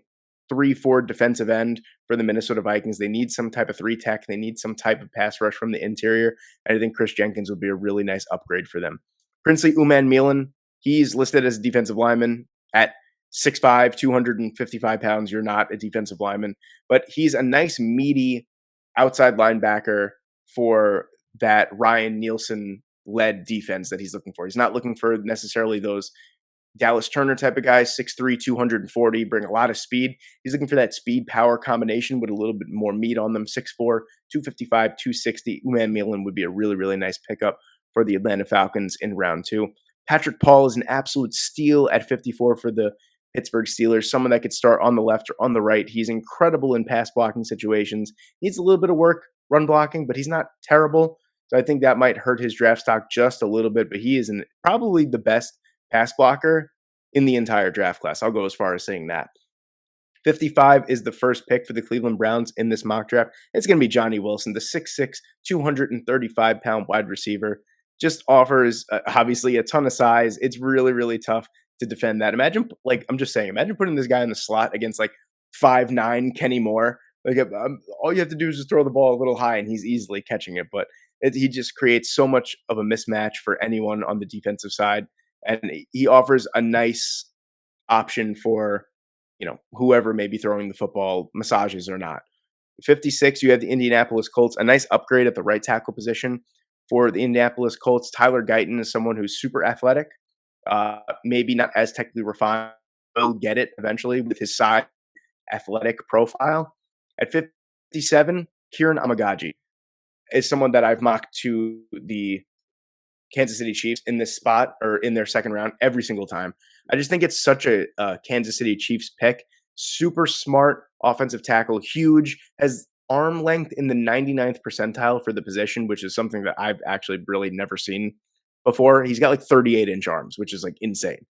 3-4 defensive end for the Minnesota Vikings. They need some type of 3-tech. They need some type of pass rush from the interior, and I think Chris Jenkins would be a really nice upgrade for them. Princely Umanmielen, he's listed as a defensive lineman at 6'5", 255 pounds. You're not a defensive lineman, but he's a nice, meaty outside linebacker for that Ryan Nielsen-led defense that he's looking for. He's not looking for necessarily those Dallas Turner type of guys, 6'3", 240, bring a lot of speed. He's looking for that speed-power combination with a little bit more meat on them, 6'4", 255, 260. Umanmielen would be a really, really nice pickup for the Atlanta Falcons in round 2. Patrick Paul is an absolute steal at 54 for the Pittsburgh Steelers, someone that could start on the left or on the right. He's incredible in pass blocking situations. Needs a little bit of work run blocking, but he's not terrible. So I think that might hurt his draft stock just a little bit, but he is probably the best pass blocker in the entire draft class. I'll go as far as saying that. 55 is the first pick for the Cleveland Browns in this mock draft. It's going to be Johnny Wilson, the 6'6", 235-pound wide receiver. Just offers, obviously, a ton of size. It's really, really tough to defend that. Imagine putting this guy in the slot against 5'9" Kenny Moore. All you have to do is just throw the ball a little high, and he's easily catching it. But he just creates so much of a mismatch for anyone on the defensive side, and he offers a nice option for whoever may be throwing the football, massages or not. 56, you have the Indianapolis Colts, a nice upgrade at the right tackle position for the Indianapolis Colts. Tyler Guyton is someone who's super athletic, maybe not as technically refined, will get it eventually with his size, athletic profile. At 57, Kieran Amagaji is someone that I've mocked to the Kansas City Chiefs in this spot or in their second round every single time. I just think it's such a Kansas City Chiefs pick. Super smart offensive tackle, huge, has arm length in the 99th percentile for the position, which is something that I've actually really never seen before. He's got 38-inch arms, which is insane.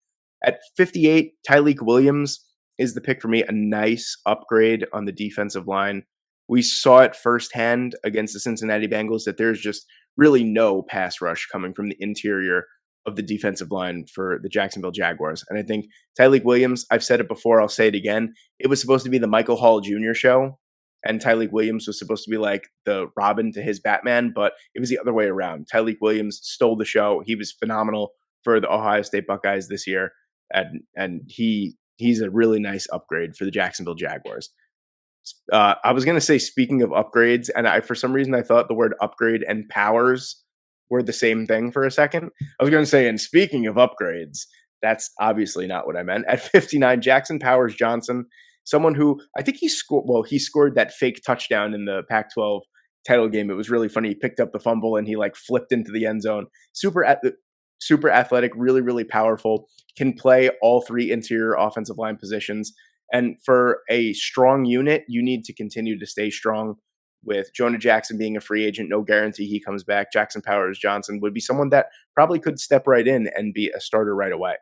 At 58, Tyleik Williams is the pick for me, a nice upgrade on the defensive line. We saw it firsthand against the Cincinnati Bengals that there's just really no pass rush coming from the interior of the defensive line for the Jacksonville Jaguars. And I think Tyleik Williams, I've said it before, I'll say it again. It was supposed to be the Michael Hall Jr. show, and Tyleik Williams was supposed to be like the Robin to his Batman, but it was the other way around. Tyleik Williams stole the show. He was phenomenal for the Ohio State Buckeyes this year, and he's a really nice upgrade for the Jacksonville Jaguars. I was gonna say, speaking of upgrades, and for some reason I thought the word upgrade and powers were the same thing for a second. I was gonna say, and speaking of upgrades, that's obviously not what I meant. At 59, Jackson Powers Johnson, someone who I think he scored. Well, he scored that fake touchdown in the Pac-12 title game. It was really funny. He picked up the fumble and he like flipped into the end zone. Super athletic, really really powerful. Can play all three interior offensive line positions. And for a strong unit, you need to continue to stay strong. With Jonah Jackson being a free agent, no guarantee he comes back. Jackson Powers Johnson would be someone that probably could step right in and be a starter right away.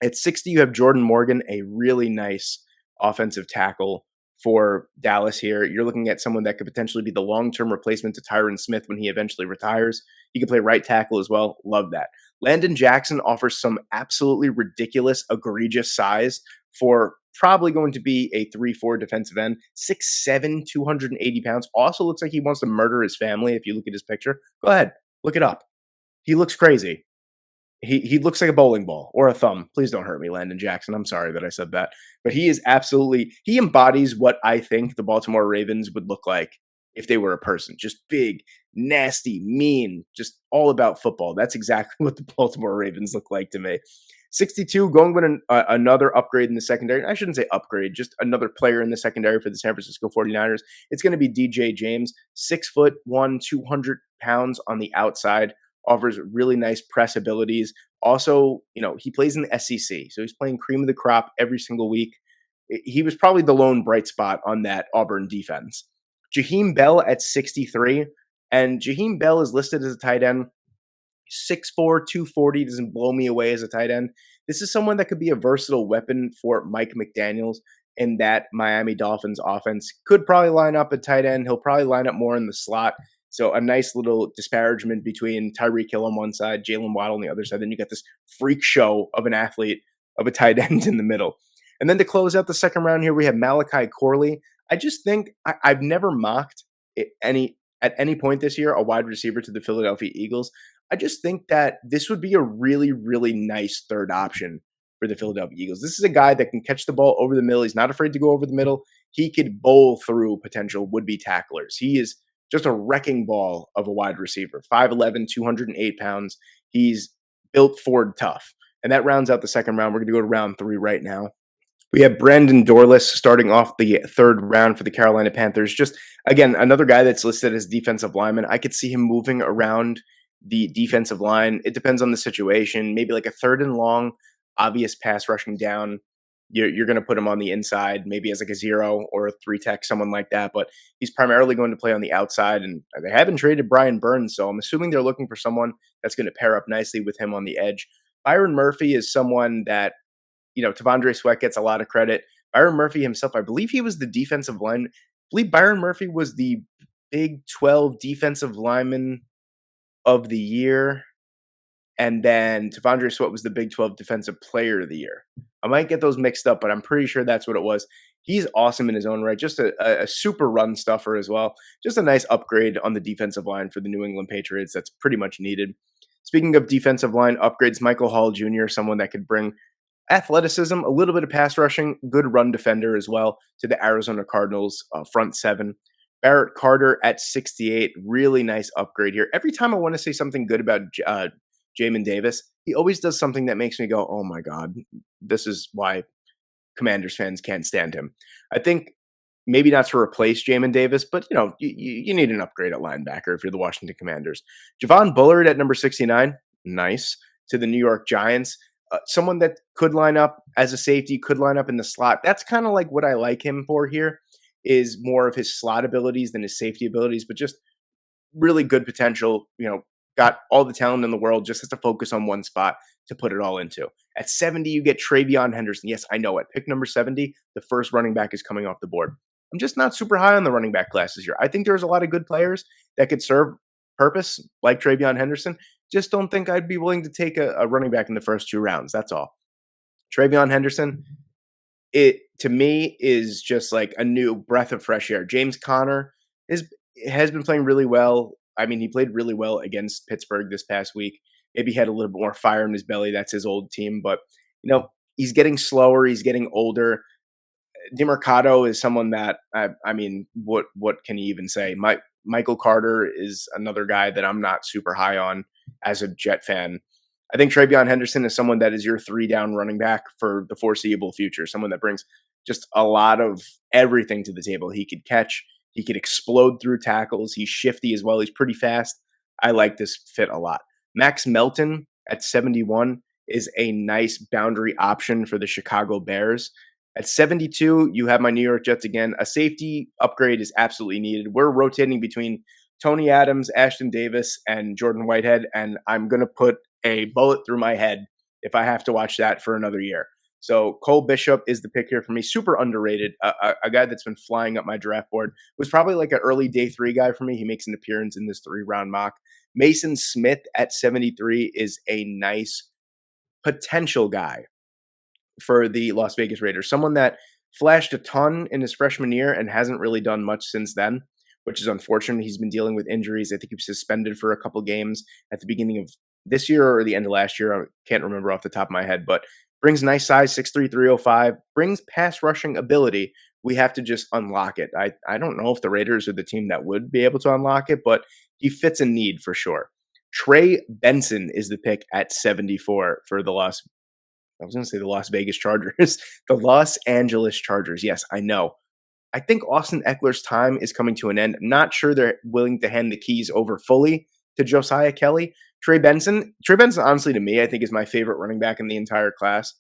At 60, you have Jordan Morgan, a really nice offensive tackle for Dallas here. You're looking at someone that could potentially be the long-term replacement to Tyron Smith when he eventually retires. He can play right tackle as well. Love that. Landon Jackson offers some absolutely ridiculous, egregious size for probably going to be a 3-4 defensive end. 6'7", 280 pounds. Also looks like he wants to murder his family if you look at his picture. Go ahead, look it up. He looks crazy. He looks like a bowling ball or a thumb. Please don't hurt me, Landon Jackson. I'm sorry that I said that. But he embodies what I think the Baltimore Ravens would look like if they were a person. Just big, nasty, mean, just all about football. That's exactly what the Baltimore Ravens look like to me. 62, going with another upgrade in the secondary. I shouldn't say upgrade, just another player in the secondary for the San Francisco 49ers. It's going to be DJ James, 6'1", 200 pounds on the outside. Offers really nice press abilities. Also, he plays in the SEC, so he's playing cream of the crop every single week. He was probably the lone bright spot on that Auburn defense. Jaheim Bell at 63, and Jaheim Bell is listed as a tight end. 6'4", 240, doesn't blow me away as a tight end. This is someone that could be a versatile weapon for Mike McDaniels in that Miami Dolphins offense. Could probably line up at tight end. He'll probably line up more in the slot. So a nice little disparagement between Tyreek Hill on one side, Jalen Waddle on the other side. Then you got this freak show of an athlete, of a tight end in the middle. And then to close out the second round here, we have Malachi Corley. I just think I've never mocked at any point this year a wide receiver to the Philadelphia Eagles. I just think that this would be a really, really nice third option for the Philadelphia Eagles. This is a guy that can catch the ball over the middle. He's not afraid to go over the middle. He could bowl through potential would-be tacklers. He is just a wrecking ball of a wide receiver. 5'11", 208 pounds. He's built Ford tough. And that rounds out the second round. We're going to go to round 3 right now. We have Brandon Dorlus starting off the third round for the Carolina Panthers. Just, again, another guy that's listed as defensive lineman. I could see him moving around the defensive line. It depends on the situation. Maybe like a third and long, obvious pass rushing down. You're going to put him on the inside, maybe as like a 0 or a 3-tech, someone like that. But he's primarily going to play on the outside. And they haven't traded Brian Burns, so I'm assuming they're looking for someone that's going to pair up nicely with him on the edge. Byron Murphy is someone that, T'Vondre Sweat gets a lot of credit. Byron Murphy himself, I believe he was the defensive line. I believe Byron Murphy was the Big 12 defensive lineman of the year. And then T'Vondre Sweat was the Big 12 Defensive Player of the Year. I might get those mixed up, but I'm pretty sure that's what it was. He's awesome in his own right. Just a super run stuffer as well. Just a nice upgrade on the defensive line for the New England Patriots that's pretty much needed. Speaking of defensive line upgrades, Michael Hall Jr., someone that could bring athleticism, a little bit of pass rushing, good run defender as well to the Arizona Cardinals front seven. Barrett Carter at 68, really nice upgrade here. Every time I want to say something good about Jamin Davis, he always does something that makes me go, oh my God, this is why Commanders fans can't stand him. I think maybe not to replace Jamin Davis, but you need an upgrade at linebacker if you're the Washington Commanders. Javon Bullard at number 69, nice, to the New York Giants. Someone that could line up as a safety, could line up in the slot. That's kind of like what I like him for here, is more of his slot abilities than his safety abilities, but just really good potential, got all the talent in the world, just has to focus on one spot to put it all into. At 70, you get TreVeyon Henderson. Yes, I know at pick number 70, the first running back is coming off the board. I'm just not super high on the running back class this year. I think there's a lot of good players that could serve purpose, like TreVeyon Henderson. Just don't think I'd be willing to take a running back in the first 2 rounds. That's all. Travion Henderson, it to me is just like a new breath of fresh air. James Conner is has been playing really well. I mean, he played really well against Pittsburgh this past week. Maybe he had a little bit more fire in his belly. That's his old team, but he's getting slower. He's getting older. DeMarcado is someone that I mean, what can you even say? Michael Carter is another guy that I'm not super high on as a Jet fan. I think Travion Henderson is someone that is your 3 down running back for the foreseeable future. Someone that brings just a lot of everything to the table. He could catch, he could explode through tackles. He's shifty as well. He's pretty fast. I like this fit a lot. Max Melton at 71 is a nice boundary option for the Chicago Bears. At 72, you have my New York Jets again. A safety upgrade is absolutely needed. We're rotating between Tony Adams, Ashton Davis, and Jordan Whitehead, and I'm going to put a bullet through my head if I have to watch that for another year. So Cole Bishop is the pick here for me. Super underrated. A guy that's been flying up my draft board. Was probably like an early day 3 guy for me. He makes an appearance in this 3-round mock. Mason Smith at 73 is a nice potential guy for the Las Vegas Raiders. Someone that flashed a ton in his freshman year and hasn't really done much since then, which is unfortunate. He's been dealing with injuries. I think he was suspended for a couple games at the beginning of this year or the end of last year. I can't remember off the top of my head, but brings nice size, 6'3", 305, brings pass rushing ability. We have to just unlock it. I don't know if the Raiders are the team that would be able to unlock it, but he fits a need for sure. Trey Benson is the pick at 74 for the Las Vegas Chargers, the Los Angeles Chargers. Yes, I know. I think Austin Eckler's time is coming to an end. I'm not sure they're willing to hand the keys over fully to Josiah Kelly. Trey Benson, honestly, to me, I think is my favorite running back in the entire class.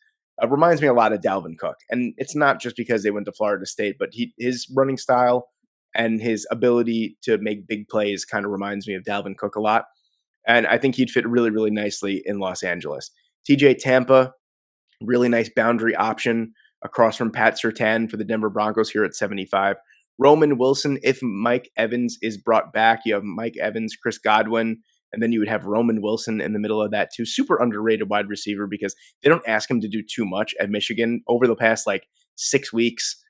Reminds me a lot of Dalvin Cook. And it's not just because they went to Florida State, but his running style and his ability to make big plays kind of reminds me of Dalvin Cook a lot. And I think he'd fit really, really nicely in Los Angeles. TJ Tampa, really nice boundary option across from Pat Surtain for the Denver Broncos here at 75. Roman Wilson, if Mike Evans is brought back, you have Mike Evans, Chris Godwin, and then you would have Roman Wilson in the middle of that too. Super underrated wide receiver because they don't ask him to do too much at Michigan over the past 6 weeks.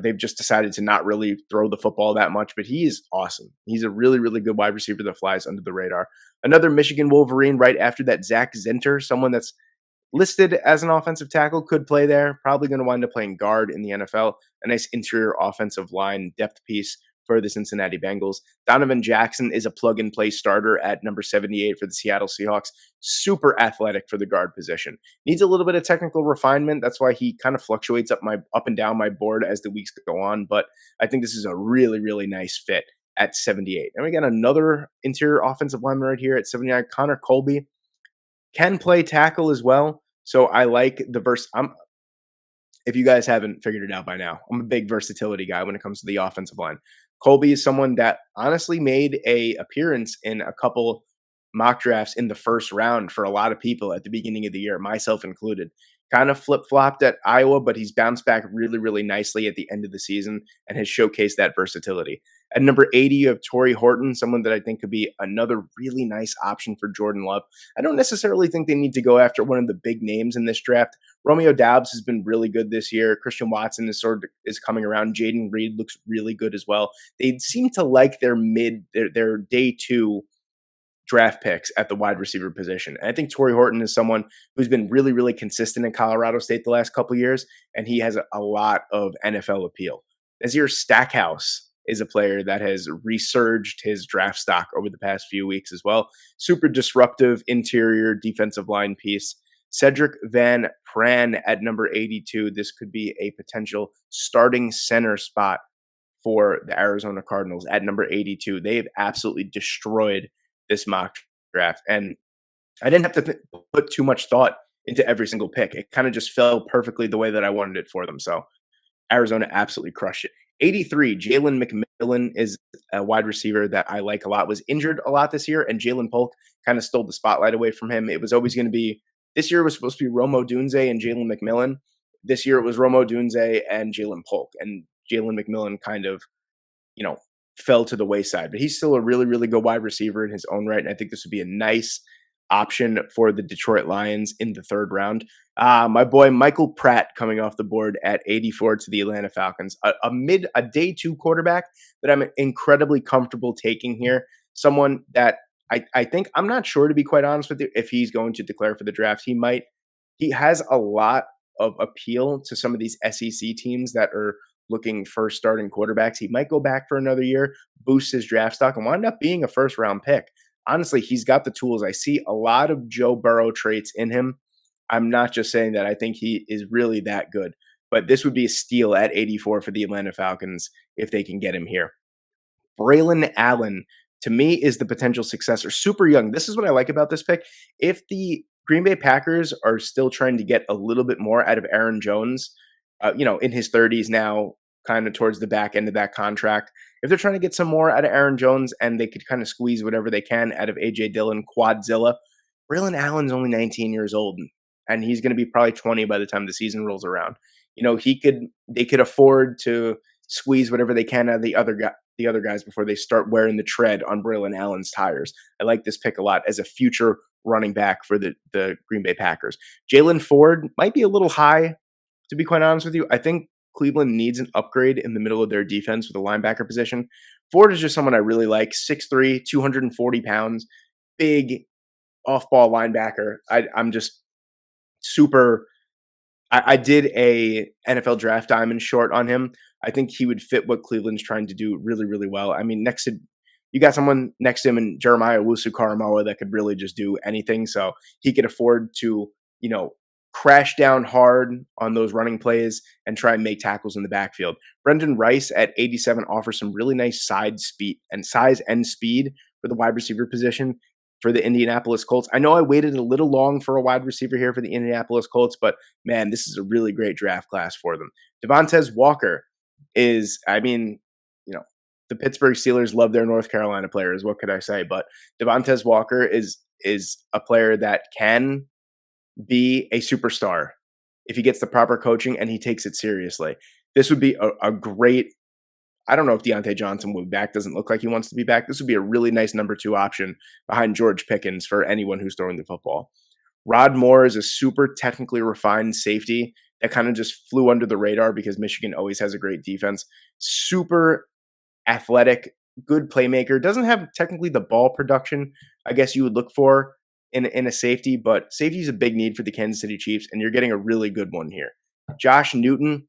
They've just decided to not really throw the football that much, but he is awesome. He's a really, really good wide receiver that flies under the radar. Another Michigan Wolverine right after that, Zach Zinter, someone that's listed as an offensive tackle, could play there. Probably going to wind up playing guard in the NFL. A nice interior offensive line depth piece for the Cincinnati Bengals. Donovan Jackson is a plug-and-play starter at number 78 for the Seattle Seahawks. Super athletic for the guard position. Needs a little bit of technical refinement. That's why he kind of fluctuates up and down my board as the weeks go on. But I think this is a really, really nice fit at 78. And we got another interior offensive lineman right here at 79, Connor Colby. Can play tackle as well. So I like the if you guys haven't figured it out by now, I'm a big versatility guy when it comes to the offensive line. Colby is someone that honestly made a appearance in a couple mock drafts in the first round for a lot of people at the beginning of the year, myself included. Kind of flip-flopped at Iowa, but he's bounced back really, really nicely at the end of the season and has showcased that versatility. At number 80, you have Torrey Horton, someone that I think could be another really nice option for Jordan Love. I don't necessarily think they need to go after one of the big names in this draft. Romeo Doubs has been really good this year. Christian Watson is coming around. Jaden Reed looks really good as well. They seem to like their day 2 draft picks at the wide receiver position. And I think Torrey Horton is someone who's been really, really consistent in Colorado State the last couple of years, and he has a lot of NFL appeal. Nazir Stackhouse is a player that has resurged his draft stock over the past few weeks as well. Super disruptive interior defensive line piece. Cedric Van Pran at number 82. This could be a potential starting center spot for the Arizona Cardinals at number 82. They have absolutely destroyed this mock draft. And I didn't have to put too much thought into every single pick. It kind of just fell perfectly the way that I wanted it for them. So Arizona absolutely crushed it. 83, Jalen McMillan is a wide receiver that I like a lot. Was injured a lot this year, and Jalen Polk kind of stole the spotlight away from him. It was always going to be, this year it was supposed to be Rome Odunze and Jalen McMillan. This year it was Rome Odunze and Jalen Polk. And Jalen McMillan kind of, fell to the wayside. But he's still a really, really good wide receiver in his own right. And I think this would be a nice option for the Detroit Lions in the third round. My boy Michael Pratt coming off the board at 84 to the Atlanta Falcons, a day two quarterback that I'm incredibly comfortable taking here. Someone that I think, I'm not sure, to be quite honest with you, if he's going to declare for the draft. He might. He has a lot of appeal to some of these SEC teams that are looking for starting quarterbacks. He might go back for another year, boost his draft stock, and wind up being a first round pick. Honestly, he's got the tools. I see a lot of Joe Burrow traits in him. I'm not just saying that. I think he is really that good. But this would be a steal at 84 for the Atlanta Falcons if they can get him here. Braylon Allen, to me, is the potential successor. Super young. This is what I like about this pick. If the Green Bay Packers are still trying to get a little bit more out of Aaron Jones, in his 30s now, kind of towards the back end of that contract, if they're trying to get some more out of Aaron Jones and they could kind of squeeze whatever they can out of A.J. Dillon, Quadzilla, Braylon Allen's only 19 years old, and he's going to be probably 20 by the time the season rolls around. They could afford to squeeze whatever they can out of the other guys before they start wearing the tread on Braylon Allen's tires. I like this pick a lot as a future running back for the Green Bay Packers. Jalen Ford might be a little high, to be quite honest with you. I think Cleveland needs an upgrade in the middle of their defense with a linebacker position. Ford is just someone I really like. 6'3", 240 pounds, big off-ball linebacker. I'm just super. I did a NFL draft diamond short on him. I think he would fit what Cleveland's trying to do really, really well. I mean, you got someone next to him in Jeremiah Owusu-Koramoah that could really just do anything. So he could afford to, crash down hard on those running plays and try and make tackles in the backfield. Brendan Rice at 87 offers some really nice size and speed for the wide receiver position for the Indianapolis Colts. I know I waited a little long for a wide receiver here for the Indianapolis Colts, but man, this is a really great draft class for them. Devontae Walker is, the Pittsburgh Steelers love their North Carolina players. What could I say? But Devontae Walker is a player that can be a superstar if he gets the proper coaching and he takes it seriously. This would be a great. I don't know if Deontay Johnson will be back. Doesn't look like he wants to be back. This would be a really nice number 2 option behind George Pickens for anyone who's throwing the football. Rod Moore is a super technically refined safety that kind of just flew under the radar because Michigan always has a great defense. Super athletic, good playmaker. Doesn't have technically the ball production I guess you would look for in a safety, but safety is a big need for the Kansas City Chiefs, and you're getting a really good one here. Josh Newton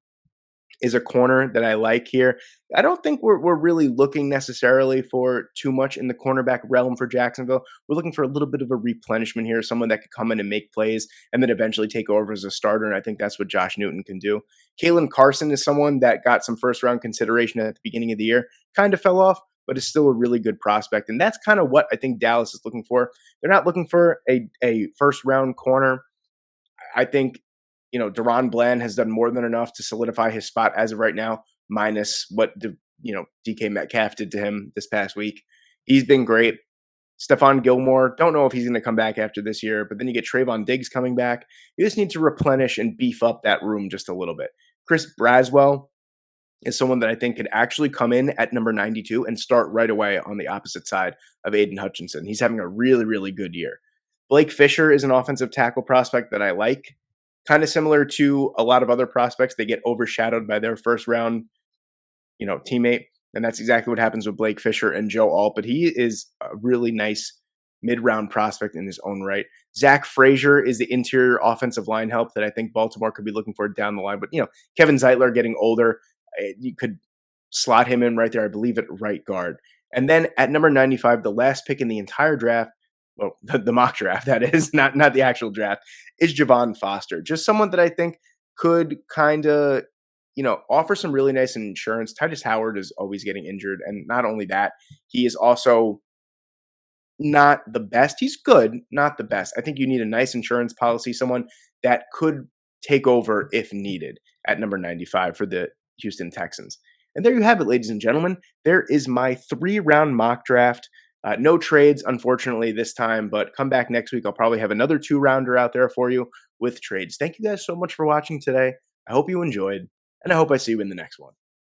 is a corner that I like here. I don't think we're really looking necessarily for too much in the cornerback realm for Jacksonville. We're looking for a little bit of a replenishment here, someone that could come in and make plays and then eventually take over as a starter, and I think that's what Josh Newton can do. Kalen Carson is someone that got some first-round consideration at the beginning of the year, kind of fell off, but is still a really good prospect, and that's kind of what I think Dallas is looking for. They're not looking for a first-round corner. I think Deron Bland has done more than enough to solidify his spot as of right now, minus what DK Metcalf did to him this past week. He's been great. Stephon Gilmore, don't know if he's going to come back after this year, but then you get Trayvon Diggs coming back. You just need to replenish and beef up that room just a little bit. Chris Braswell is someone that I think could actually come in at number 92 and start right away on the opposite side of Aiden Hutchinson. He's having a really, really good year. Blake Fisher is an offensive tackle prospect that I like. Kind of similar to a lot of other prospects, they get overshadowed by their first round, teammate. And that's exactly what happens with Blake Fisher and Joe Alt. But he is a really nice mid-round prospect in his own right. Zach Frazier is the interior offensive line help that I think Baltimore could be looking for down the line. But, Kevin Zeitler getting older, you could slot him in right there, I believe, at right guard. And then at number 95, the last pick in the entire draft, well, the mock draft, that is, not the actual draft, is Javon Foster. Just someone that I think could kind of, offer some really nice insurance. Titus Howard is always getting injured. And not only that, he is also not the best. He's good, not the best. I think you need a nice insurance policy, someone that could take over if needed at number 95 for the Houston Texans. And there you have it, ladies and gentlemen. There is my 3-round mock draft. No trades, unfortunately, this time, but come back next week. I'll probably have another 2-rounder out there for you with trades. Thank you guys so much for watching today. I hope you enjoyed, and I hope I see you in the next one.